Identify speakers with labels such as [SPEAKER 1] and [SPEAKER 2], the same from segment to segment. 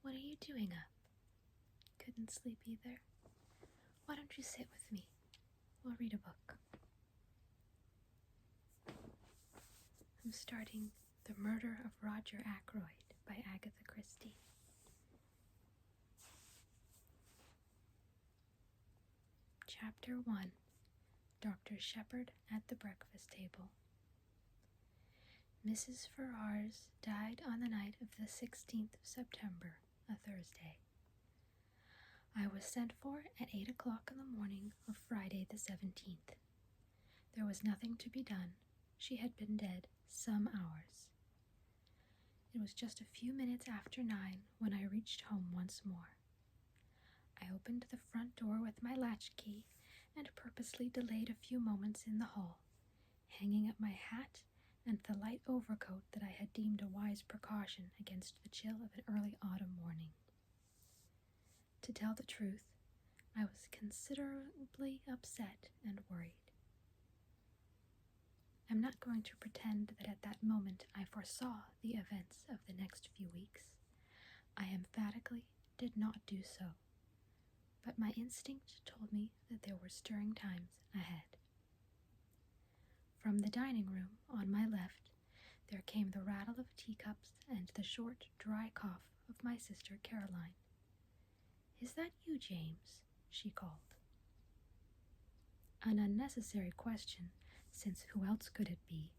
[SPEAKER 1] What are you doing up? Couldn't sleep either? Why don't you sit with me? We'll read a book. I'm starting The Murder of Roger Ackroyd by Agatha Christie. Chapter 1. Dr. Shepherd at the Breakfast Table. Mrs. Ferrars died on the night of the 16th of September, a Thursday. I was sent for at 8 o'clock in the morning of Friday the 17th. There was nothing to be done. She had been dead some hours. It was just a few minutes after 9 when I reached home once more. I opened the front door with my latchkey and purposely delayed a few moments in the hall, hanging up my hat and the light overcoat that I had deemed a wise precaution against the chill of an early autumn morning. To tell the truth, I was considerably upset and worried. I'm not going to pretend that at that moment I foresaw the events of the next few weeks. I emphatically did not do so, but my instinct told me that there were stirring times ahead. From the dining room, on my left, there came the rattle of teacups and the short, dry cough of my sister Caroline. "Is that you, James?" she called. An unnecessary question, since who else could it be?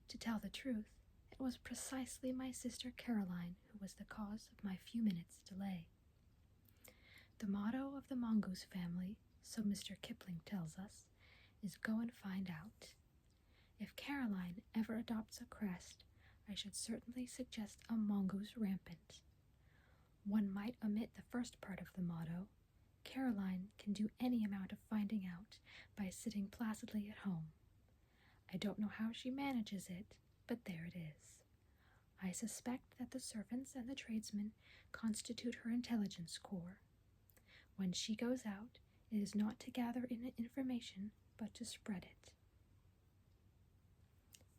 [SPEAKER 1] To tell the truth, it was precisely my sister Caroline who was the cause of my few minutes' delay. The motto of the mongoose family, so Mr. Kipling tells us, is "Go and find out." If Caroline ever adopts a crest, I should certainly suggest a mongoose rampant. One might omit the first part of the motto. Caroline can do any amount of finding out by sitting placidly at home. I don't know how she manages it, but there it is. I suspect that the servants and the tradesmen constitute her intelligence corps. When she goes out, it is not to gather in information, but to spread it.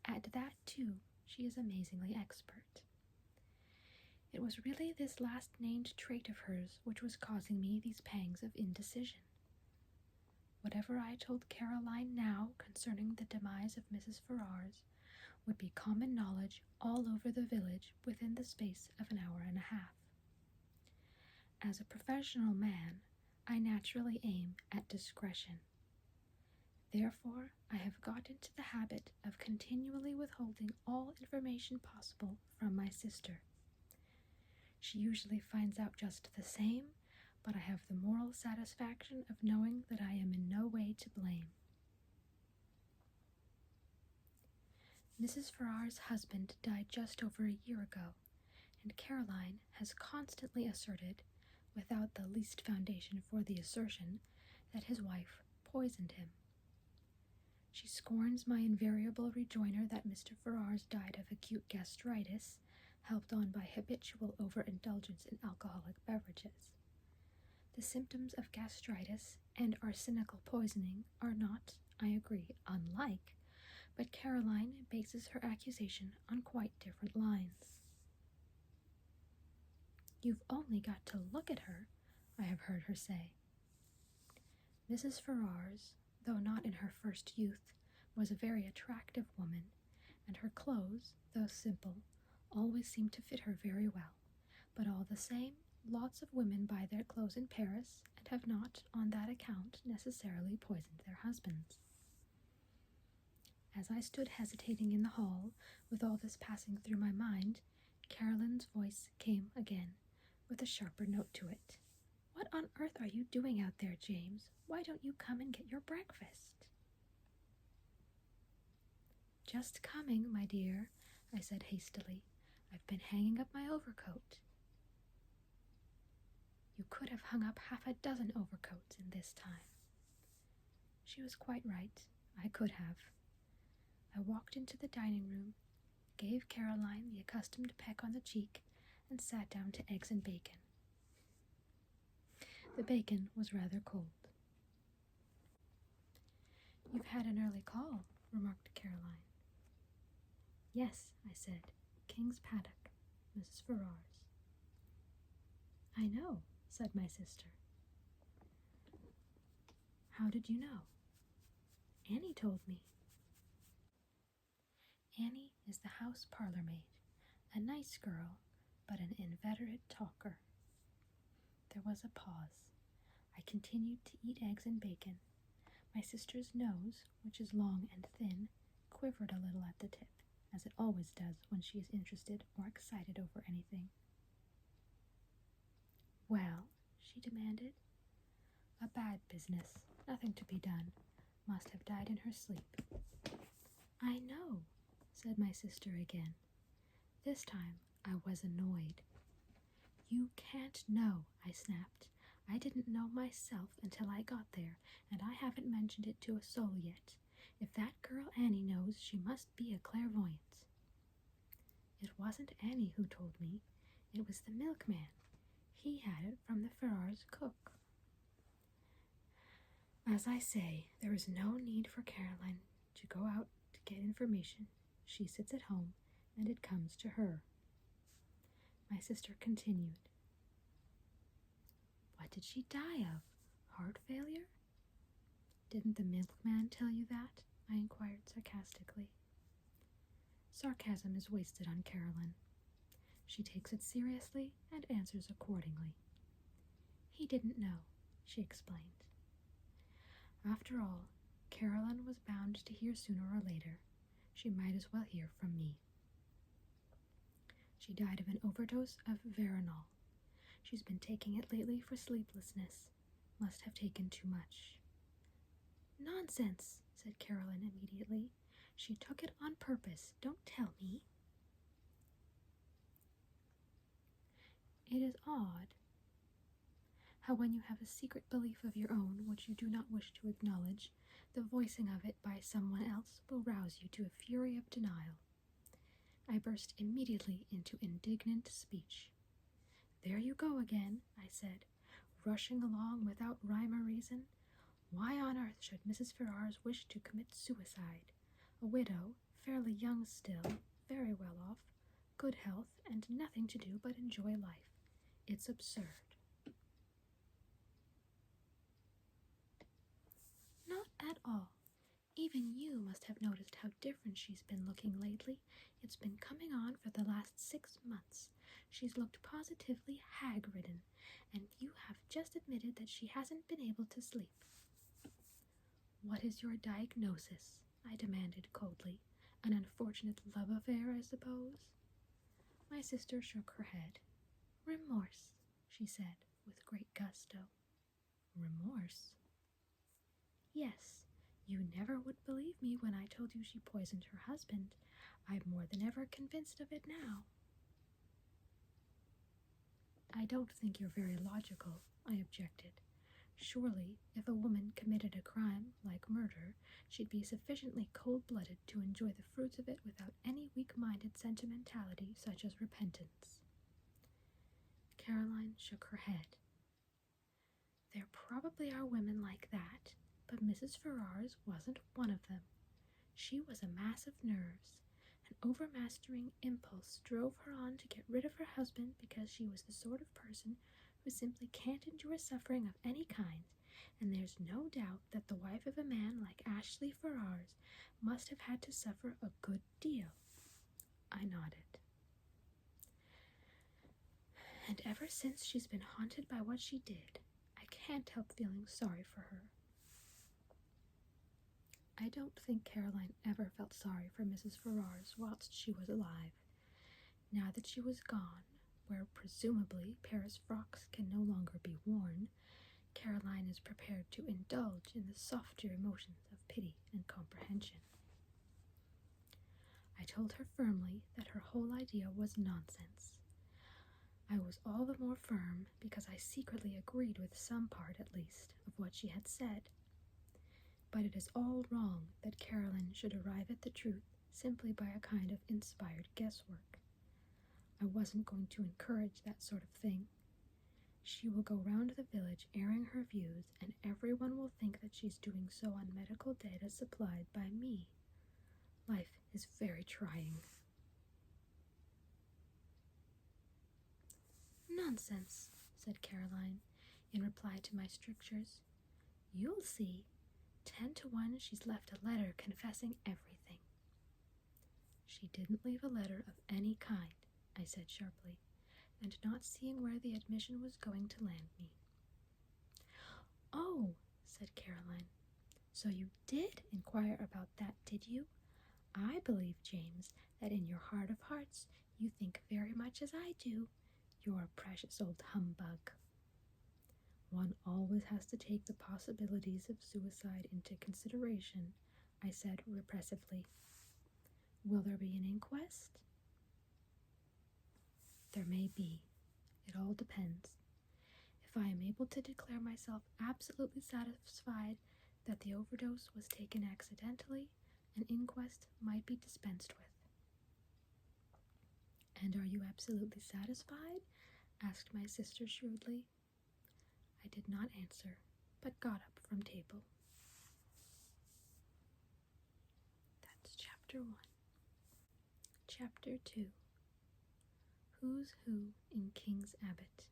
[SPEAKER 1] At that, too, she is amazingly expert. It was really this last-named trait of hers which was causing me these pangs of indecision. Whatever I told Caroline now concerning the demise of Mrs. Ferrars would be common knowledge all over the village within the space of an hour and a half. As a professional man, I naturally aim at discretion. Therefore, I have got into the habit of continually withholding all information possible from my sister. She usually finds out just the same, but I have the moral satisfaction of knowing that I am in no way to blame. Mrs. Ferrars' husband died just over a year ago, and Caroline has constantly asserted, without the least foundation for the assertion, that his wife poisoned him. She scorns my invariable rejoinder that Mr. Ferrars died of acute gastritis, helped on by habitual overindulgence in alcoholic beverages. The symptoms of gastritis and arsenical poisoning are not, I agree, unlike, but Caroline bases her accusation on quite different lines. "You've only got to look at her," I have heard her say. Mrs. Ferrars, though not in her first youth, was a very attractive woman, and her clothes, though simple, always seemed to fit her very well. But all the same, lots of women buy their clothes in Paris and have not, on that account, necessarily poisoned their husbands. As I stood hesitating in the hall, with all this passing through my mind, Caroline's voice came again, with a sharper note to it. "What on earth are you doing out there, James? Why don't you come and get your breakfast?" "Just coming, my dear," I said hastily. "I've been hanging up my overcoat." "You could have hung up half a dozen overcoats in this time." She was quite right. I could have. I walked into the dining room, gave Caroline the accustomed peck on the cheek, and sat down to eggs and bacon. The bacon was rather cold. "You've had an early call," remarked Caroline. "Yes," I said. "King's Paddock, Mrs. Ferrars." I know, said my sister. How did you know? Annie told me. Annie is the house parlor maid, a nice girl, but an inveterate talker. There was a pause. I continued to eat eggs and bacon. My sister's nose, which is long and thin, quivered a little at the tip, as it always does when she is interested or excited over anything. Well, she demanded. A bad business, nothing to be done. Must have died in her sleep. I know, said my sister again. This time I was annoyed. You can't know, I snapped. I didn't know myself until I got there, and I haven't mentioned it to a soul yet. If that girl Annie knows, she must be a clairvoyant. It wasn't Annie who told me. It was the milkman. He had it from the Ferrars' cook. As I say, there is no need for Caroline to go out to get information. She sits at home, and it comes to her. My sister continued. What did she die of? Heart failure? Didn't the milkman tell you that? I inquired sarcastically. Sarcasm is wasted on Caroline. She takes it seriously and answers accordingly. He didn't know, she explained. After all, Caroline was bound to hear sooner or later. She might as well hear from me. She died of an overdose of Veronal. She's been taking it lately for sleeplessness. Must have taken too much. Nonsense, said Caroline immediately. She took it on purpose. Don't tell me. It is odd how when you have a secret belief of your own which you do not wish to acknowledge, the voicing of it by someone else will rouse you to a fury of denial. I burst immediately into indignant speech. There you go again, I said, rushing along without rhyme or reason. Why on earth should Mrs. Ferrars wish to commit suicide? A widow, fairly young still, very well off, good health, and nothing to do but enjoy life. It's absurd. Not at all. Even you must have noticed how different she's been looking lately. It's been coming on for the last 6 months. She's looked positively hag-ridden, and you have just admitted that she hasn't been able to sleep. What is your diagnosis? I demanded coldly. An unfortunate love affair, I suppose? My sister shook her head. Remorse, she said, with great gusto. Remorse? Yes, you never would believe me when I told you she poisoned her husband. I'm more than ever convinced of it now. I don't think you're very logical, I objected. Surely, if a woman committed a crime like murder, she'd be sufficiently cold-blooded to enjoy the fruits of it without any weak-minded sentimentality such as repentance. Caroline shook her head. There probably are women like that, but Mrs. Ferrars wasn't one of them. She was a mass of nerves. An overmastering impulse drove her on to get rid of her husband because she was the sort of person who simply can't endure suffering of any kind, and there's no doubt that the wife of a man like Ashley Ferrars must have had to suffer a good deal. I nodded. And ever since she's been haunted by what she did, I can't help feeling sorry for her. I don't think Caroline ever felt sorry for Mrs. Ferrars whilst she was alive. Now that she was gone, where presumably Paris frocks can no longer be worn, Caroline is prepared to indulge in the softer emotions of pity and comprehension. I told her firmly that her whole idea was nonsense. I was all the more firm because I secretly agreed with some part, at least, of what she had said. But it is all wrong that Caroline should arrive at the truth simply by a kind of inspired guesswork. I wasn't going to encourage that sort of thing. She will go round the village airing her views, and everyone will think that she's doing so on medical data supplied by me. Life is very trying. Nonsense, said Caroline, in reply to my strictures. "You'll see. 10 to 1 she's left a letter confessing everything." "She didn't leave a letter of any kind," I said sharply, and not seeing where the admission was going to land me. "Oh," said Caroline, "so you did inquire about that, did you? I believe, James, that in your heart of hearts you think very much as I do. You're a precious old humbug." "One always has to take the possibilities of suicide into consideration," I said repressively. "Will there be an inquest?" "There may be. It all depends. If I am able to declare myself absolutely satisfied that the overdose was taken accidentally, an inquest might be dispensed with." "And are you absolutely satisfied?" asked my sister shrewdly. I did not answer, but got up from table. That's Chapter 1. Chapter 2. Who's Who in King's Abbot.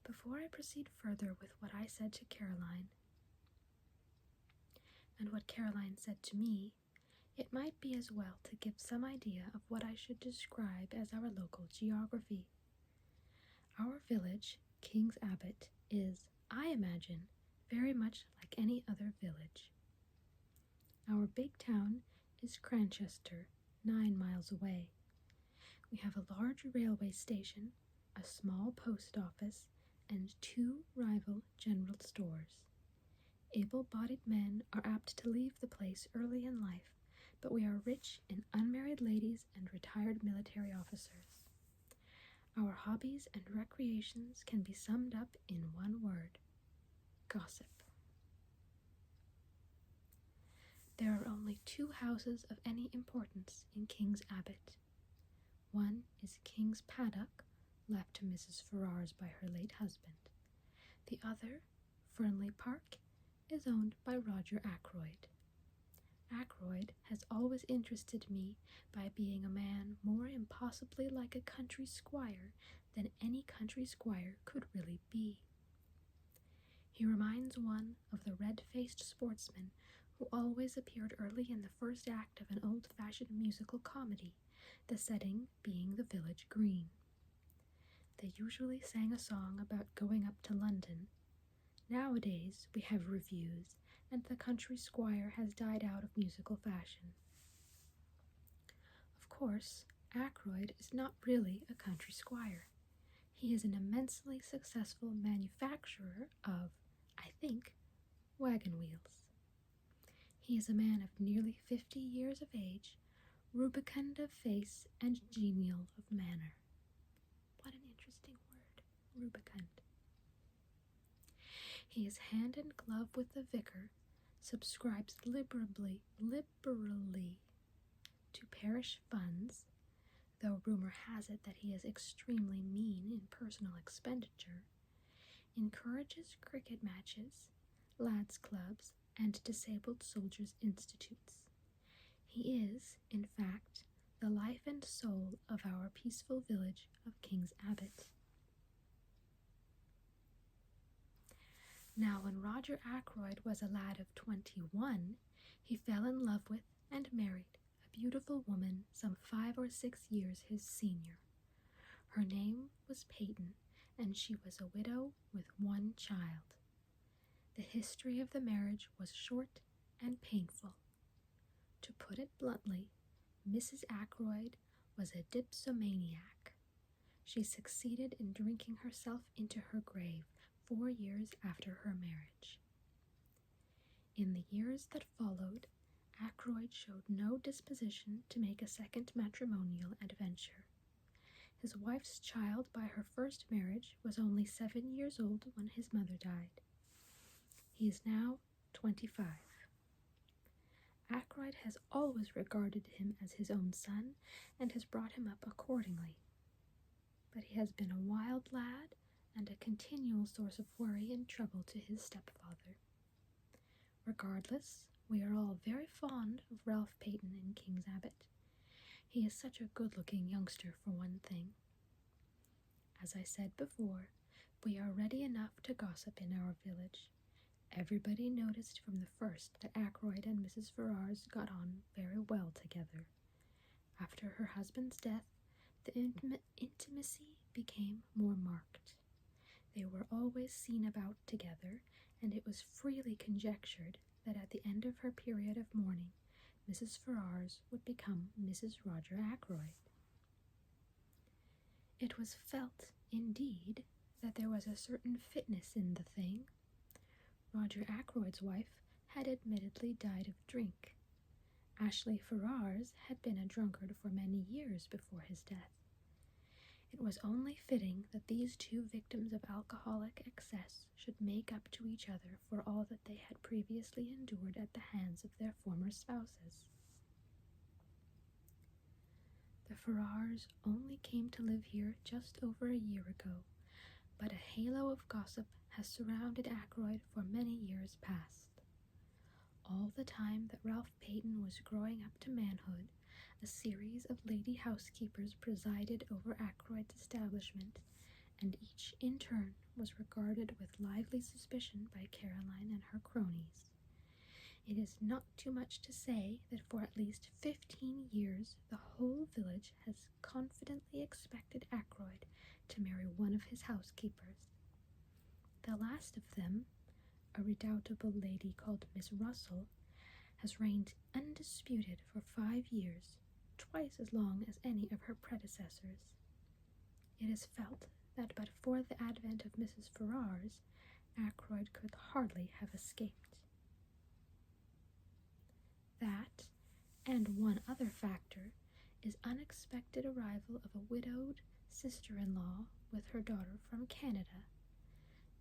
[SPEAKER 1] Before I proceed further with what I said to Caroline, and what Caroline said to me, it might be as well to give some idea of what I should describe as our local geography. Our village, King's Abbot, is, I imagine, very much like any other village. Our big town is Cranchester, 9 miles away. We have a large railway station, a small post office, and 2 rival general stores. Able-bodied men are apt to leave the place early in life, but we are rich in unmarried ladies and retired military officers. Our hobbies and recreations can be summed up in one word: gossip. There are only 2 houses of any importance in King's Abbot. One is King's Paddock, left to Mrs. Ferrars by her late husband. The other, Fernley Park, is owned by Roger Ackroyd. Ackroyd has always interested me by being a man more impossibly like a country squire than any country squire could really be. He reminds one of the red-faced sportsman who always appeared early in the first act of an old-fashioned musical comedy, the setting being the village green. They usually sang a song about going up to London. Nowadays we have reviews, and the country squire has died out of musical fashion. Of course, Ackroyd is not really a country squire. He is an immensely successful manufacturer of, I think, wagon wheels. He is a man of nearly 50 years of age, rubicund of face and genial of manner. What an interesting word, rubicund. He is hand in glove with the vicar, subscribes liberally to parish funds, though rumor has it that he is extremely mean in personal expenditure, encourages cricket matches, lads' clubs, and disabled soldiers' institutes. He is, in fact, the life and soul of our peaceful village of King's Abbot. Now, when Roger Ackroyd was a lad of 21, he fell in love with and married a beautiful woman some 5 or 6 years his senior. Her name was Peyton, and she was a widow with 1 child. The history of the marriage was short and painful. To put it bluntly, Mrs. Ackroyd was a dipsomaniac. She succeeded in drinking herself into her grave 4 years after her marriage. In the years that followed, Ackroyd showed no disposition to make a second matrimonial adventure. His wife's child by her first marriage was only 7 years old when his mother died. He is now 25. Ackroyd has always regarded him as his own son and has brought him up accordingly. But he has been a wild lad and a continual source of worry and trouble to his stepfather. Regardless, we are all very fond of Ralph Peyton in King's Abbot. He is such a good-looking youngster, for one thing. As I said before, we are ready enough to gossip in our village. Everybody noticed from the first that Ackroyd and Mrs. Ferrars got on very well together. After her husband's death, the intimacy became more marked. They were always seen about together, and it was freely conjectured that at the end of her period of mourning, Mrs. Ferrars would become Mrs. Roger Ackroyd. It was felt, indeed, that there was a certain fitness in the thing. Roger Ackroyd's wife had admittedly died of drink. Ashley Ferrars had been a drunkard for many years before his death. It was only fitting that these two victims of alcoholic excess should make up to each other for all that they had previously endured at the hands of their former spouses. The Ferrars only came to live here just over a year ago, but a halo of gossip has surrounded Ackroyd for many years past. All the time that Ralph Peyton was growing up to manhood, a series of lady housekeepers presided over Ackroyd's establishment, and each in turn was regarded with lively suspicion by Caroline and her cronies. It is not too much to say that for at least 15 years the whole village has confidently expected Ackroyd to marry one of his housekeepers. The last of them, a redoubtable lady called Miss Russell, has reigned undisputed for 5 years, twice as long as any of her predecessors. It is felt that but for the advent of Mrs. Ferrars, Ackroyd could hardly have escaped. That, and one other factor, is unexpected arrival of a widowed sister-in-law with her daughter from Canada,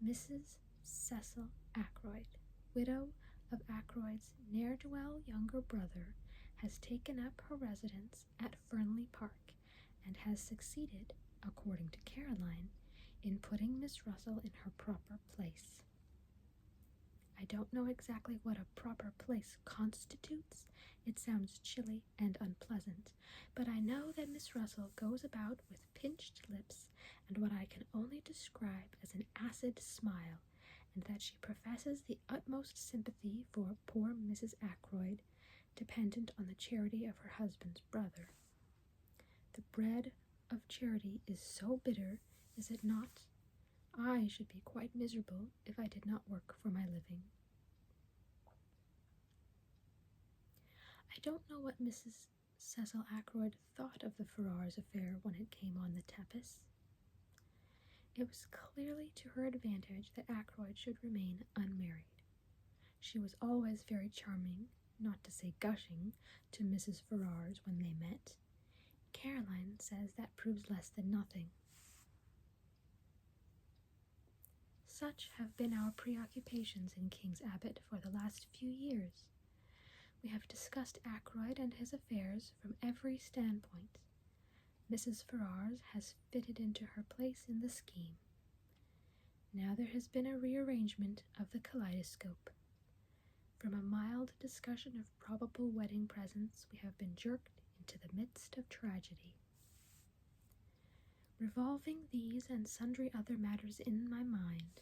[SPEAKER 1] Mrs. Cecil Ackroyd, widow of Ackroyd's ne'er-do-well younger brother, has taken up her residence at Fernley Park, and has succeeded, according to Caroline, in putting Miss Russell in her proper place. I don't know exactly what a proper place constitutes. It sounds chilly and unpleasant, but I know that Miss Russell goes about with pinched lips and what I can only describe as an acid smile, and that she professes the utmost sympathy for poor Mrs. Ackroyd, dependent on the charity of her husband's brother. The bread of charity is so bitter, is it not? I should be quite miserable if I did not work for my living. I don't know what Mrs. Cecil Ackroyd thought of the Ferrars affair when it came on the tapis. It was clearly to her advantage that Ackroyd should remain unmarried. She was always very charming, not to say gushing, to Mrs. Ferrars when they met. Caroline says that proves less than nothing. Such have been our preoccupations in King's Abbot for the last few years. We have discussed Ackroyd and his affairs from every standpoint. Mrs. Ferrars has fitted into her place in the scheme. Now there has been a rearrangement of the kaleidoscope. From a mild discussion of probable wedding presents, we have been jerked into the midst of tragedy. Revolving these and sundry other matters in my mind,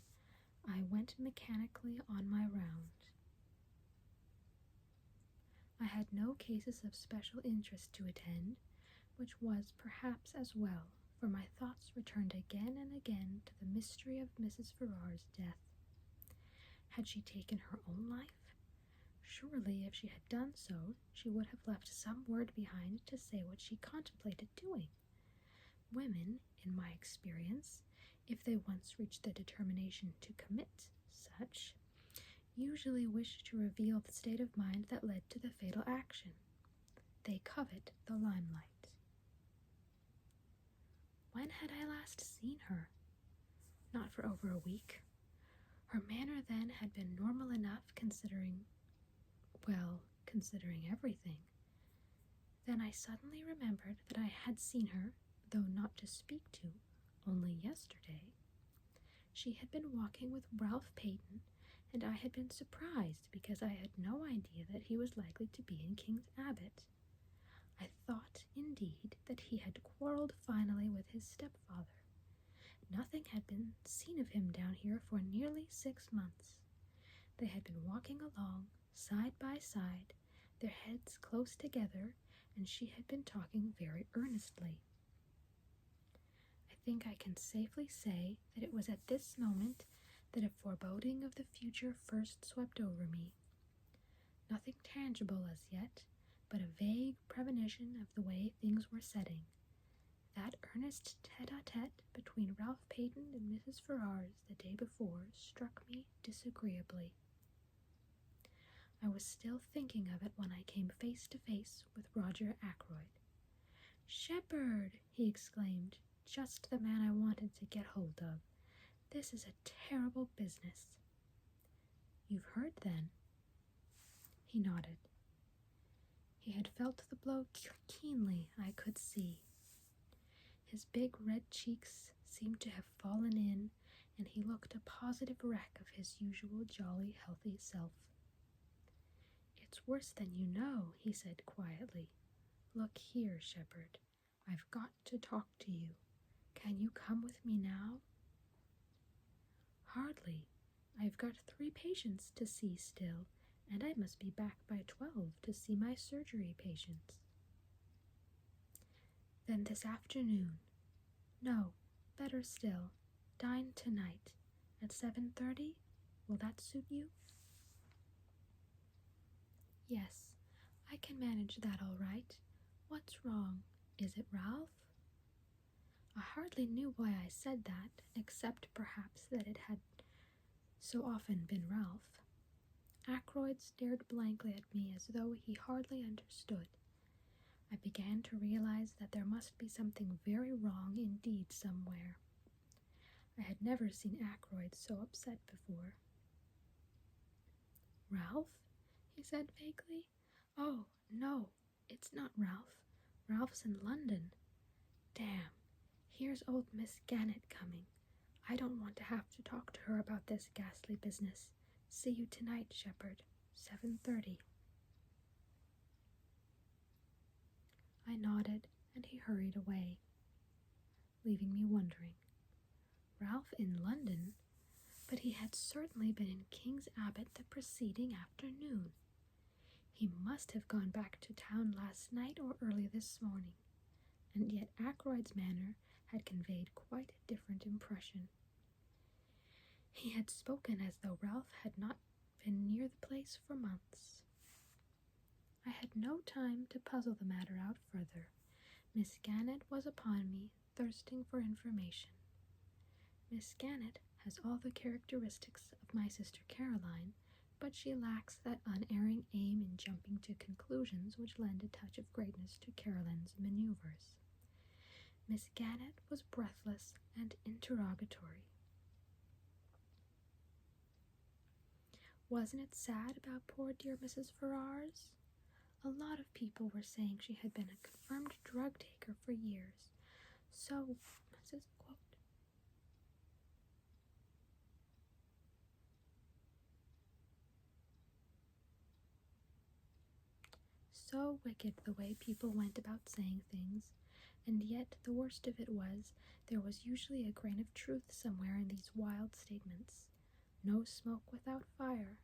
[SPEAKER 1] I went mechanically on my round. I had no cases of special interest to attend, which was perhaps as well, for my thoughts returned again and again to the mystery of Mrs. Ferrars' death. Had she taken her own life? Surely, if she had done so, she would have left some word behind to say what she contemplated doing. Women, in my experience, if they once reach the determination to commit such, usually wish to reveal the state of mind that led to the fatal action. They covet the limelight. When had I last seen her? Not for over a week. Her manner then had been normal enough considering everything. Then I suddenly remembered that I had seen her, though not to speak to, only yesterday. She had been walking with Ralph Peyton, and I had been surprised because I had no idea that he was likely to be in King's Abbot. I thought, indeed, he had quarreled finally with his stepfather. Nothing had been seen of him down here for nearly 6 months. They had been walking along, side by side, their heads close together, and she had been talking very earnestly. I think I can safely say that it was at this moment that a foreboding of the future first swept over me. Nothing tangible as yet, but a vague premonition of the way things were setting. That earnest tete-a-tete between Ralph Peyton and Mrs. Ferrars the day before struck me disagreeably. I was still thinking of it when I came face to face with Roger Ackroyd. "Shepherd!" he exclaimed, "just the man I wanted to get hold of. This is a terrible business." "You've heard, then?" He nodded. He had felt the blow keenly, I could see. His big red cheeks seemed to have fallen in, and he looked a positive wreck of his usual jolly, healthy self. "It's worse than you know," he said quietly. "Look here, Shepherd. I've got to talk to you. Can you come with me now?" "Hardly. I've got 3 patients to see still, and I must be back by 12 to see my surgery patients." "Then this afternoon. No, better still, dine tonight, at 7:30? Will that suit you?" "Yes, I can manage that all right. What's wrong? Is it Ralph?" I hardly knew why I said that, except perhaps that it had so often been Ralph. Ackroyd stared blankly at me as though he hardly understood. I began to realize that there must be something very wrong indeed somewhere. I had never seen Ackroyd so upset before. "Ralph?" he said vaguely. "Oh, no, it's not Ralph. Ralph's in London. Damn, here's old Miss Gannett coming. I don't want to have to talk to her about this ghastly business. See you tonight, Shepherd, 7:30. I nodded, and he hurried away, leaving me wondering. Ralph in London? But he had certainly been in King's Abbot the preceding afternoon. He must have gone back to town last night or early this morning, and yet Ackroyd's manner had conveyed quite a different impression. He had spoken as though Ralph had not been near the place for months. I had no time to puzzle the matter out further. Miss Gannett was upon me, thirsting for information. Miss Gannett has all the characteristics of my sister Caroline, but she lacks that unerring aim in jumping to conclusions which lend a touch of greatness to Caroline's maneuvers. Miss Gannett was breathless and interrogatory. Wasn't it sad about poor dear Mrs. Ferrars? A lot of people were saying she had been a confirmed drug taker for years. So wicked the way people went about saying things, and yet the worst of it was there was usually a grain of truth somewhere in these wild statements. No smoke without fire.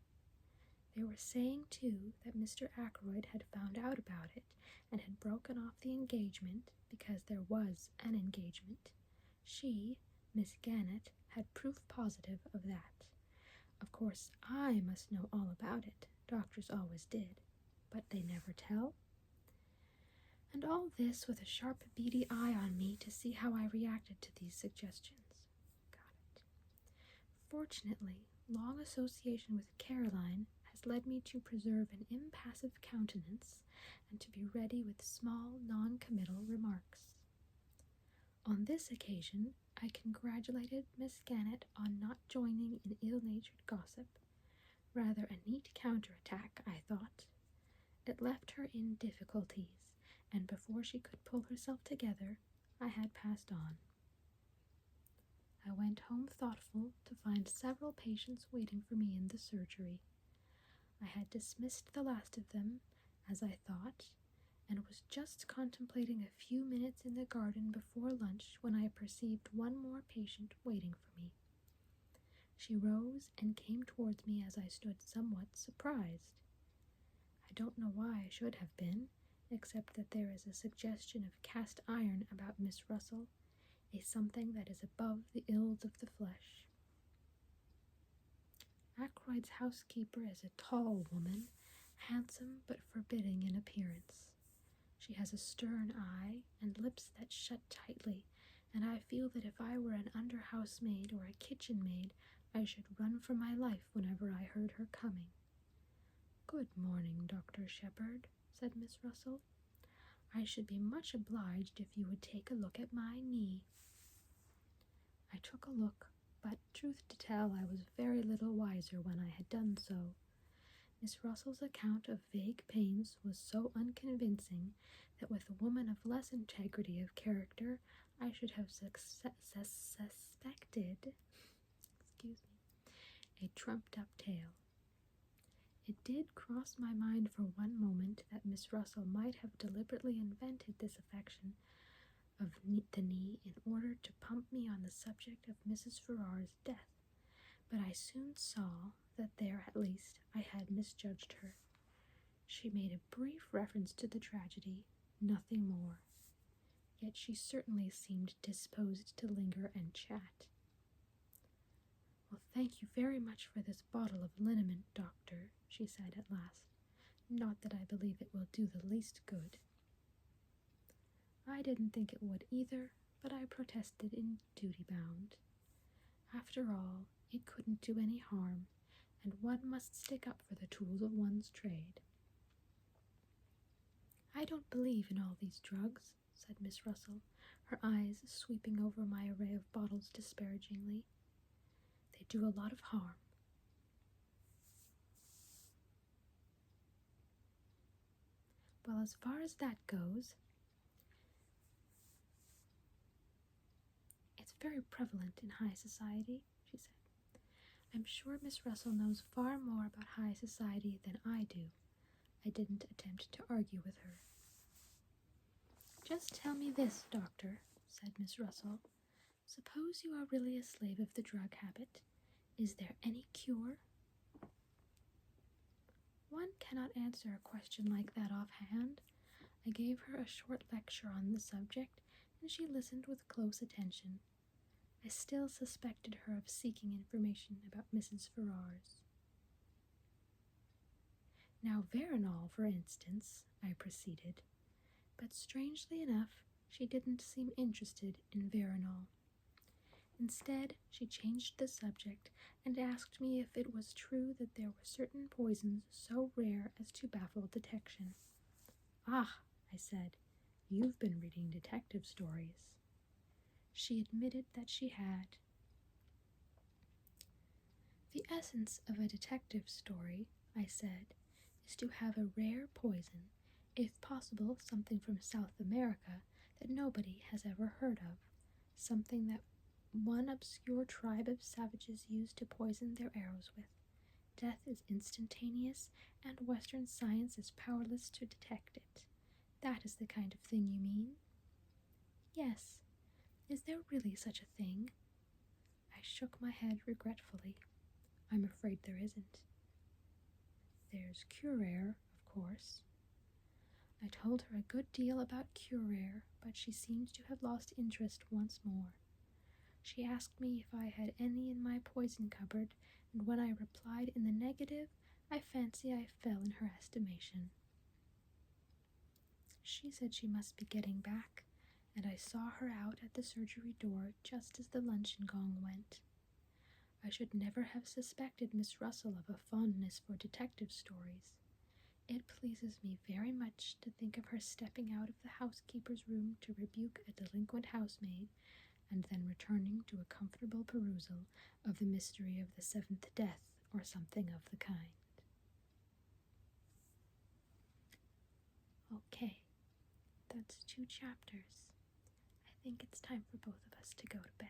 [SPEAKER 1] They were saying, too, that Mr. Ackroyd had found out about it and had broken off the engagement because there was an engagement. She, Miss Gannett, had proof positive of that. Of course, I must know all about it. Doctors always did. But they never tell. And all this with a sharp, beady eye on me to see how I reacted to these suggestions. Got it. Fortunately, long association with Caroline has led me to preserve an impassive countenance and to be ready with small, non-committal remarks. On this occasion, I congratulated Miss Gannett on not joining in ill-natured gossip. Rather a neat counterattack, I thought. It left her in difficulties, and before she could pull herself together, I had passed on. I went home thoughtful to find several patients waiting for me in the surgery. I had dismissed the last of them, as I thought, and was just contemplating a few minutes in the garden before lunch when I perceived one more patient waiting for me. She rose and came towards me as I stood somewhat surprised. I don't know why I should have been, except that there is a suggestion of cast iron about Miss Russell, a something that is above the ills of the flesh. Ackroyd's housekeeper is a tall woman, handsome but forbidding in appearance. She has a stern eye and lips that shut tightly, and I feel that if I were an under-housemaid or a kitchen maid, I should run for my life whenever I heard her coming. "Good morning, Dr. Shepherd," said Miss Russell. "I should be much obliged if you would take a look at my knee." I took a look, but, truth to tell, I was very little wiser when I had done so. Miss Russell's account of vague pains was so unconvincing that with a woman of less integrity of character, I should have suspected a trumped-up tale. It did cross my mind for one moment that Miss Russell might have deliberately invented this affection of the knee in order to pump me on the subject of Mrs. Farrar's death, but I soon saw that there, at least, I had misjudged her. She made a brief reference to the tragedy, nothing more. Yet she certainly seemed disposed to linger and chat. "Well, thank you very much for this bottle of liniment, Doctor," she said at last. "Not that I believe it will do the least good." I didn't think it would either, but I protested in duty bound. After all, it couldn't do any harm, and one must stick up for the tools of one's trade. "I don't believe in all these drugs," said Miss Russell, her eyes sweeping over my array of bottles disparagingly. "They do a lot of harm." "Well, as far as that goes, it's very prevalent in high society," she said. "I'm sure Miss Russell knows far more about high society than I do." I didn't attempt to argue with her. "Just tell me this, Doctor," said Miss Russell. "Suppose you are really a slave of the drug habit. Is there any cure?" One cannot answer a question like that offhand. I gave her a short lecture on the subject, and she listened with close attention. I still suspected her of seeking information about Mrs. Farrar's. "Now, Veronal, for instance," I proceeded. But strangely enough, she didn't seem interested in Veronal. Instead, she changed the subject and asked me if it was true that there were certain poisons so rare as to baffle detection. "Ah," I said, "you've been reading detective stories." She admitted that she had. "The essence of a detective story," I said, "is to have a rare poison, if possible something from South America that nobody has ever heard of, something that one obscure tribe of savages used to poison their arrows with. Death is instantaneous, and Western science is powerless to detect it. That is the kind of thing you mean?" "Yes. Is there really such a thing?" I shook my head regretfully. "I'm afraid there isn't." "There's curare, of course." I told her a good deal about curare, but she seemed to have lost interest once more. She asked me if I had any in my poison cupboard, and when I replied in the negative, I fancy I fell in her estimation. She said she must be getting back, and I saw her out at the surgery door just as the luncheon gong went. I should never have suspected Miss Russell of a fondness for detective stories. It pleases me very much to think of her stepping out of the housekeeper's room to rebuke a delinquent housemaid, and then returning to a comfortable perusal of the mystery of the seventh death, or something of the kind. Okay, that's 2 chapters. I think it's time for both of us to go to bed.